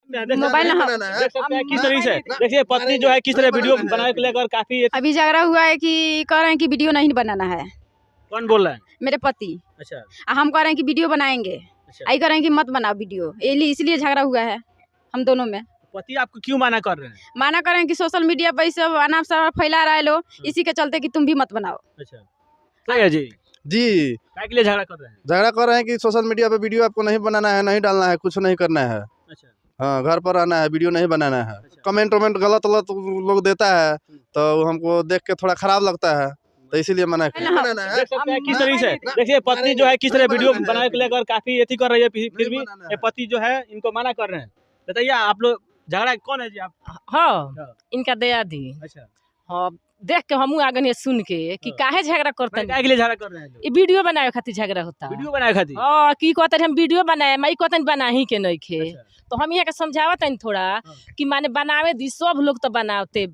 Mobile ना देख सकते हैं किस तरीके से, देखिए पत्नी जो है किस तरह वीडियो बनाने को लेकर काफी अभी झगड़ा हुआ है कि कह रहे हैं कि वीडियो नहीं बनाना है। कौन बोल रहा है? मेरे पति। अच्छा हम कह रहे हैं कि वीडियो बनाएंगे, अच्छा। आई कह रहे हैं कि मत बनाओ वीडियो, इसलिए झगड़ा हुआ है हम दोनों में। पति आपको क्यों मना कर रहे हैं? माना करें कि सोशल मीडिया पर सब अनाप शनाप फैला रहे लो, इसी के चलते कि तुम भी मत बनाओ। अच्छा सही है जी। जी काय के लिए झगड़ा कर रहे हैं? झगड़ा कर रहे हैं कि सोशल मीडिया पे वीडियो आपको नहीं बनाना है, नहीं डालना है, कुछ नहीं करना है। अच्छा हाँ, घर पर रहना है, वीडियो नहीं बनाना है। कमेंट वमेंट गलत गलत लोग देता है तो हमको देख के थोड़ा खराब लगता है, तो इसीलिए मना किया। देख सकते हैं किस तरीके से, देखिए पत्नी जो है किस तरह वीडियो बनाने को लेकर काफी एथी कर रही है, फिर भी ये पति जो है इनको मना कर रहे हैं। बताइए आप लोग झगड़ा कौन है जी आप? हाँ इनका दया दी। अच्छा हाँ देख के हमू आगे नहीं सुन के कि काहे झगड़ा करते काय के लिए झगड़ा कर रहे हैं? ये वीडियो बनाए खातिर झगड़ा होता है। वीडियो बनाए खातिर? हाँ की कहते हम वीडियो बनाए, मई कहते बना ही के नहीं खे। अच्छा। तो हम यहाँ के समझावत है थोड़ा कि माने बनावे दी, सब लोग तो बनावते